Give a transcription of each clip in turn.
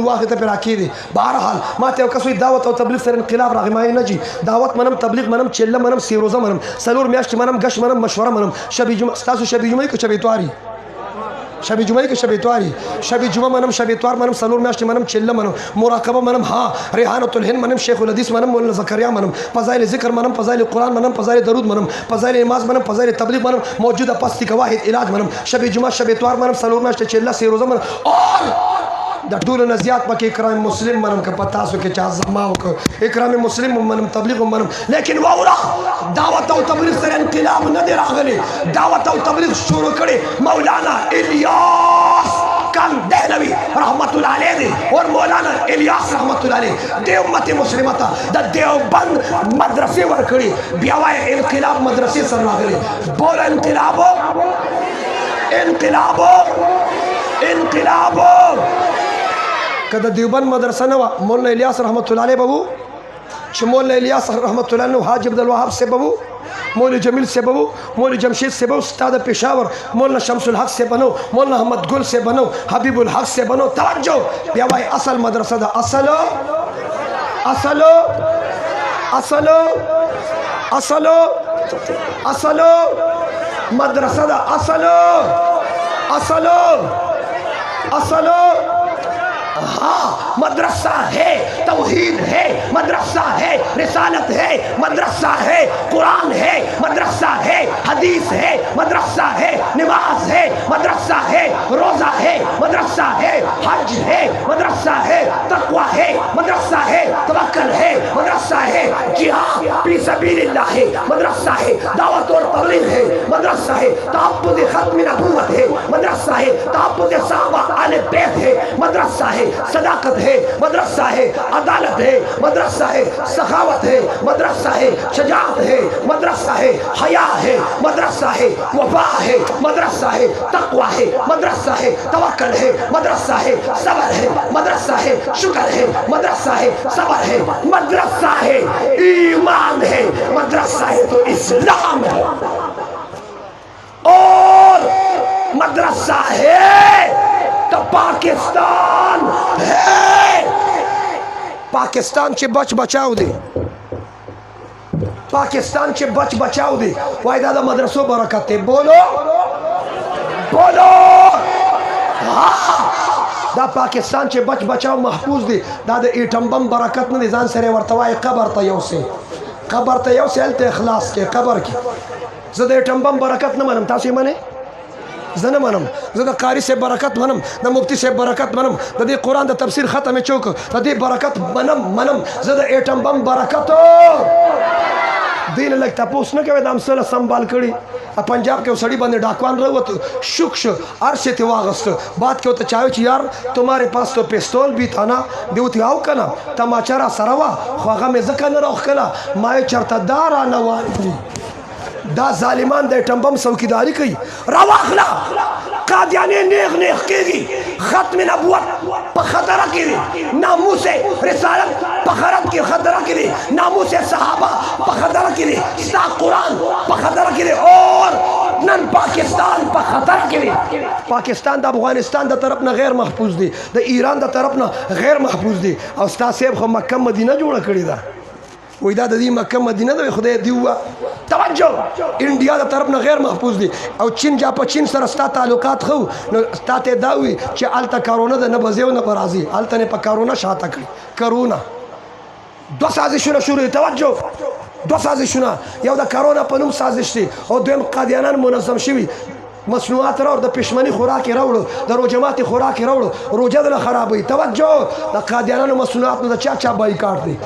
واخد ته راکی دي بهرحال ما ته کسوې دعوت او تبلیغ سره انقلاب راغی ما نه جي دعوت منم تبلیغ منم چله منم سیروزه منم سلور میاشت منم غش منم مشوره منم شبي جمعه تاسو شبي جمعه کې شبي تواري شبي جمعه کې شبي تواري شبي جمعه منم شبي توار منم سلور میاشت منم چله منم مراقبه منم ها ریحانه الهند منم شیخ الحدیث منم مولانا زکریا منم فضائل ذکر منم فضائل قرآن منم فضائل درود منم فضائل نماز منم فضائل تبلیغ منم موجوده پستی کا واحد علاج منم شبي جمعه شبي توار منم سلور میاشت چله سیروزه منم اور د ټولو نه زیات پکې اکرام مسلم منم که په تاسو کې چا زما وکړ اکرام مسلم منم تبلیغ منم لیکن واوره دعوت او تبلیغ سره انقلاب نه دی راغلی دعوت او تبلیغ شروع کړي مولانا الیاس کندهلوی رحمت الله علیه دی اور مولانا الیاس رحمت الله علیه د امت مسلمه ته د دیوبند مدرسې ورکړي بیا وایي انقلاب مدرسې سره راغلی بول انقلاب انقلاب انقلاب کده دیوبند مدرسه نه و مولانا الیاس رحمت الله علیه بابو چې مولانا الیاس رحمت الله علیه حاج عبد الوهاب سے بابو مولانا جمیل سے بابو مولانا جمشید سے بابو استاد پشاور مولانا شمس الحق سے بنو مولانا احمد گل سے بنو حبیب الحق سے بنو توجہ بیا وای اصل مدرسه ده اصل اصل اصل اصل اصل مدرسه ده اصل اصل اصل हाँ मदरसा है तौहीद है मदरसा है रिसालत है मदरसा है कुरान है मदरसा है हदीस है मदरसा है नमाज है मदरसा है रोज़ा है मदरसा है हज है मदरसा है तक़वा है मदरसा है तवक्कुल है मदरसा है जिहाद फी सबीलिल्लाह है मदरसा है दावत और तबलीग है मदरसा है तहफ़्फ़ुज़ ख़त्म नबूवत है मदरसा है तहफ़्फ़ुज़ सहाबा आले बैत है मदरसा है सदाकत है मदरसा है अदालत है मदरसा है सखावत है मदरसा है शजाअत है मदरसा है हया है मदरसा है वफा है मदरसा है तक़वा है मदरसा है तवक्कुल है मदरसा है सब्र है मदरसा है शुक्र है मदरसा है सब्र है मदरसा है ईमान है मदरसा है तो इस्लाम है और मदरसा है तो पाकिस्तान है पाकिस्तान चे बच बचाओ दे पाकिस्तान चे बच बचाओ दे वाई दादा मदरसों बरकत है बोलो बोलो दा पाकिस्तान चे बच बचाओ महफूज दे दादा एटम बम बरकत न जान सरे वर्तवाए कबर तयौ से अलते इखलास के कबर की ज़द एटम बम बरकत न मनम तासी मने زنه منم زه د قاری سے برکت منم د مفتی سے برکت منم د دې قرآن د تفسیر ختم چوک د دې برکت منم زه د ایټم بم برکت دین لګ تاسو نه کوي د امثله سنبال کړي پنجاب کې وسړي باندې ډاکوان راوته شوکش ارشه ته واغست بات کې ته چاوي چې یار تمہارے پاس تو پستول بھی تھا نا دیوتی آو کنا تماچا را سروا خو هغه مې ځکه نه روخ کړه ما چرته دارا نه وایي دا ظالمان د ټمبم څوکیداری کوي راواخلا قادیانی نیغ کېږي ختم نبوت په خطره کې دي ناموس رسالت په خطره کې خطره کې دي ناموس صحابه په خطره کې دي ستا قرآن په خطره کې دي اور نن پاکستان په خطره کې دي پاکستان د افغانستان د طرف نه غیر محفوظ دي د ایران د طرف نه غیر محفوظ دي او ستا صاحب خو مکه مدینه جوړه کړې ده وای دا د دې مکه مدینه د خدای دی وا توجه انډیا د طرف نه غیر محفوظ دي او چین جاپا چین سره ستا تعلقات خو نو ستا ته دا وي چې الته کرونا د نه بځیو نه برازي الته نه په کرونا شاته کړي کرونا دو سازشونه شروع توجه دو سازشونه یو د کرونا په نوم سازش دي او دویم قادیانان منظم شوي مصنوعات راوړ د پښمني خوراک راوړ د روجمات خوراک راوړ روجه د خرابوي توجه د قادیانانو مصنوعات نو د چا بایکاټ دي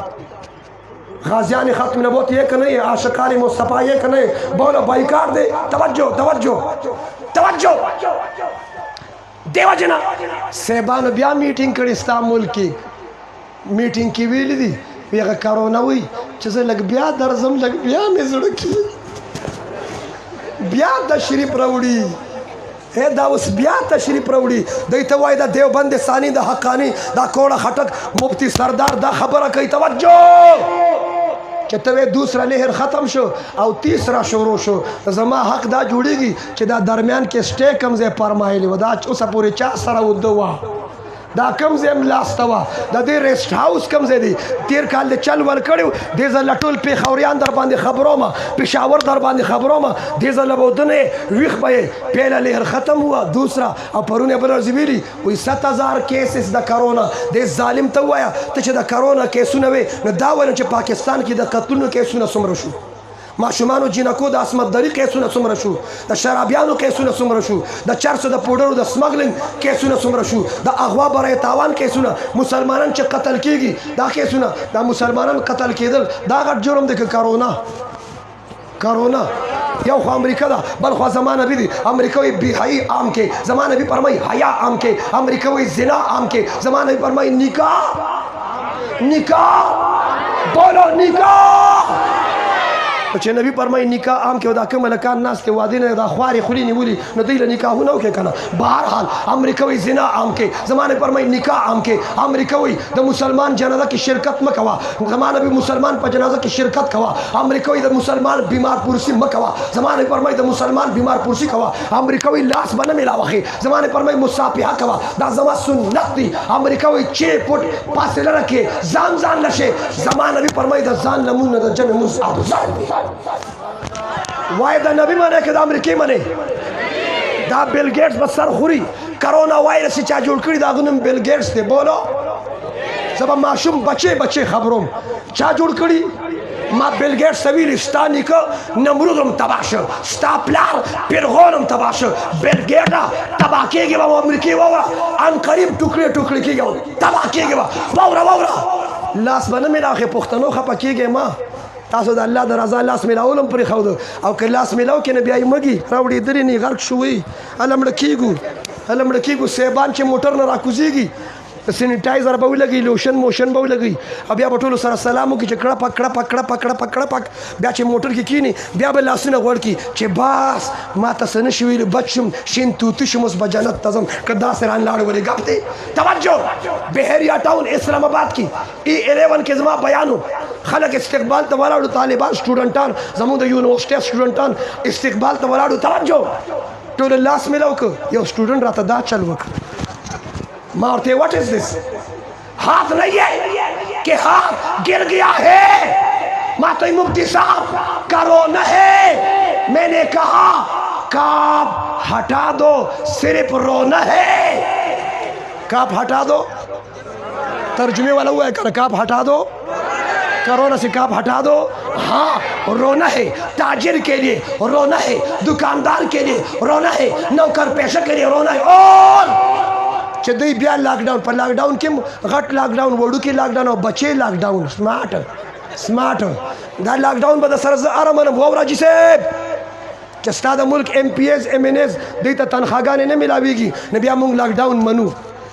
غازیان ختم نبوت یہ کہ نہیں عاشقان مصطفیٰ یہ کہ نہیں بولو بائیکاٹ دے توجہ توجہ توجہ دیو جنا سیبان بیا میٹنگ کړي ستا ملک کی میٹنگ کی ویلی دی بیغه کرونا وی چې زه لګ بیا درځم لګ بیا مې زړه کی بیا تشریف راوړي اے دا اوس بیا تشریف راوړي دوی ته وایي دا دیوبند ثانی د حقانی دا کوړه خټک مفتی سردار دا خبره کوي توجه چې ته دوسرا لهر ختم شو او تیسرا شروع شو زما حق دا جوړیږي چې دا درمیان کې سټې کم ځای فرمایلی و دا اوسه پورې چا سره وده وه دا کم ځای ملاسته وه د دې ریسټ هاوس کم ځای دی تېر کال د چل ور کړی و دې ځله ټول پېښوریان در باندې خبرومه پېښاور در باندې خبرومه دې ځله به ودنې ویښ به یې پیله لهر ختم وه دوسرا او پرون یې بل ورځ ویلي وایي 7000 کیسز د کرونا دې ظالم ته ووایه ته چې د کرونا کیسونه وې نو دا وایم چې پاکستان کې د قتلونو کیسونه څومره شو ماشومانو جنکو د عصمت دری کیسونه څومره شو د شرابیانو کیسونه څومره شو د چرسو د پوډرو د سمګلینګ کیسونه څومره شو د اغوا برای تاوان کیسونه مسلمانان چې قتل کیږي دا کیسونه دا مسلمانان قتل کېدل دا غټ جرم دی که کرونا یو خو امریکا ده بل خو زمانه بي دي امریکا وي بېحیي عام کې زمانه بي فرمایي حیا عام کې امریکا وي زنا عام کې زمانه بي فرمایي نکاح بولو نکاح چې نبی فرمایي نکاح عام کې او دا کوم ملکان ناست دي واده نه دا خوارې خولي نیولي نو دوی له نکاحونه وکړي که نه بهرحال امریکا وایي زنا عام کې زما نبي فرمایي نکاح عام کې امریکا وایي د مسلمان جنازه کې شرکت مه کوه زما نبي مسلمان په جنازه کې شرکت کوه امریکا وایي د مسلمان بیمار پرسي مه کوه زما نبي فرمایي د مسلمان بیمار پرسي کوه امریکا وایي لاس به نه میلاوخې زما نبي فرمایي مصافحه کوه دا زما سنت دی امریکا وایي چې پټ فاصله راکړې ځان لشې زما نبي فرمایي د ځان لمونځ نه د جمع مونځ افضل دی وای دا نبی منه که دا امریکی منه دا بیل گیٹس بس سر خوری کرونا وایرس چا جوړ کړی دا غنم بیل گیٹس دی بولو زبا ماشوم بچه خبروم چا جوړ کړی ما بیل گیٹس ویلی ستا نیکه نمرودم تباه شو ستا پلار پیرغونم تباه شو بیل گیټه تباه کېږي به امریکې ووه ان قریب ټوکړې کېږي تباه کېږي به واوره لاس به نه میلاوخې پښتنو خفه کېږي ما تاسو د الله د رضا لاس میلاولم پرېښودو او که لاس میلاو کې نه بیا یې مږي راوړېدلې نه غرق شوی هله مړه کېږو سیبان چې موټر نه راکوزېږي سینیټایزر به ولګي لوشن موشن به ولګي او بیا به ټولو سره سلام وکړي چې کړپک بیا چې موټر کې کینی بیا به لاسونه غوړ کړي چې باس ما ته څه نشي ویلي بچ شم شین توتي شم اوس به جنت ته ځم که داسې رانلاړې ولې ګپ دی توجه بحیریا ټاون اسلام آباد کې E11 کې زما بیان و خلک استقبال ته ولاړو طالبان سټوډنټان زموږ د یونیورسټۍ سټوډنټان استقبال ته ولاړو توجه ټول لاس میلاو که یو سټوډنټ راته دا چل وکړ माँ और व्हाट इज दिस हाथ नहीं है कि हाथ गिर गया है माँ तो मुफ्ती साहब करो न है मैंने कहा काप हटा दो सिर्फ रोना है काप हटा दो तर्जुमे वाला हुआ है कर काप हटा दो कोरोना से काप हटा दो हाँ रोना है ताजिर के लिए रोना है दुकानदार के लिए रोना है नौकर पेशा के लिए रोना है और چې دوی بیا لاکډاون په لاکډاون کې غټ لاکډاون وړوکی لاکډاون او بچې لاکډاون سمارټ دا لاکډاون به د سره زه اره منم واوره حاجي صاحب چې ستا د ملک MPs MNs دوی ته تنخواګانې نه میلاویږي نه بیا موږ لاکډاون منو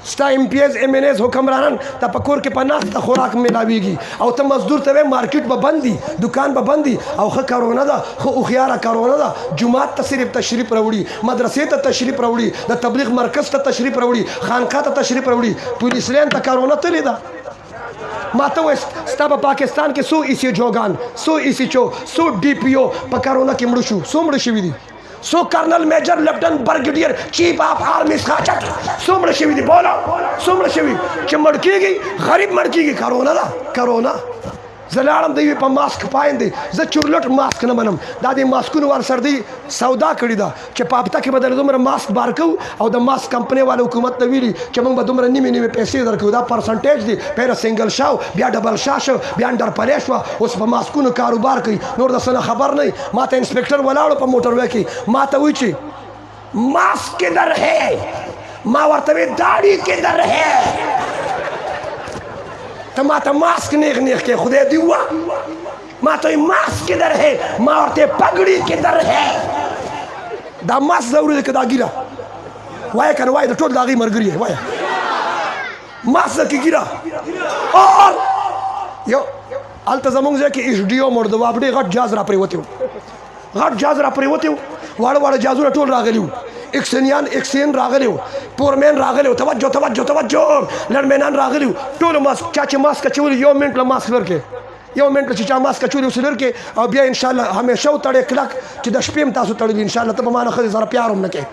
ستا MPs MNs حکمرانان ته په کور کې په ناسته خوراک میلاویږي او ته مزدور ته وایې مارکیټ به بند دي دکان به بند دي او ښه کرونا ده ښه هوښیاره کرونا ده جومات ته صرف تشریف راوړي مدرسې ته تشریف راوړي د تبلیغ مرکز ته تشریف راوړي خانقاه ته تشریف راوړي پولیس لین ته کرونا تللی ده ما ته وایي ستا په پاکستان کې څو EC جوګان څو EC چو څو DPO په کرونا کې مړه شو څو مړه شوي دي سو colonel major lieutenant brigadier chief of army खाचक सोमड़ शवी दी बोला सोमड़ शवी कि मड़कीगी गरीब मड़कीगी करोना زلاړم دی په ماسک پایندې زه چورلټ ماسک نه منم دا د ماسکونو ور سر دی سودا کړی ده چې په هفته کې به در دومره ماسک بار کوو او د ماسک کمپنۍ والا حکومت ته ویلي چې موږ به دومره نیمې پیسې درکوو دا پرسنټیج دی پیره سنګل شاو بیا ډبل شا شو بیا انډر پلی شوه اوس په ماسکونو کاروبار کوي نور د څه نه خبر نه ما ته انسپکټر ولاړو په موټر وی کې ما ته وایي چې ماسک کدھر ہے ما ورته وی داړي کدھر ہے ما ته ماسک نیغ کې خدای دی وا ما ته ماسک کدھر ہے ما ورته پګړی کدھر ہے دا ماسک ضروري ده دا ګیره وای کنه وای د ټول داغي مرګري وای ماسک کی ګیره اور یو الته زمونږ ځکه HDO مرده واپډي غټ جاز را پریوتیو واړه جازونه ټول راغلیو اکسین راغلیو پورمین راغلیو توجه لړمینان راغلیو ټول ماسک چا چې ماسک چول یو منټ له ماسک ورکې یو منټ چې چا ماسک اچولي اوس لرې کې او بیا انشاءالله همیشه وتړې کلک چې د شپې هم تاسو تړلي انشاءالله ته به ما نه ښځې سره پیار هم نه کوې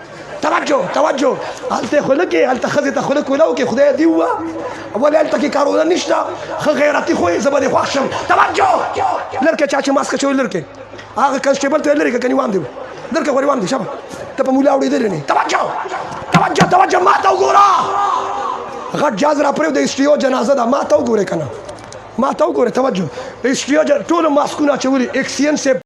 توجه هلته خو نه کې هلته ښځې ته خو نه کوله وکړې خدای دې ووه ولې هلته کې کارونه نشته ښه غیرتي خو یې زه به دې خوښ شم توجه لرې کې چا چې ماسک اچولي لرې کې هغه کنسټیبل ته یې لرې که کنې وام دې لرې کې غورې وام دې شابه ته په مولا اورېدلې نه توجه ما ته وګوره غټ جاز را پرېږده هسټریو جنازه ده ما ته وګورې که نه ما ته وګورې توجه هسټریو ټولو ماسکونه اچولي اکسین صاحب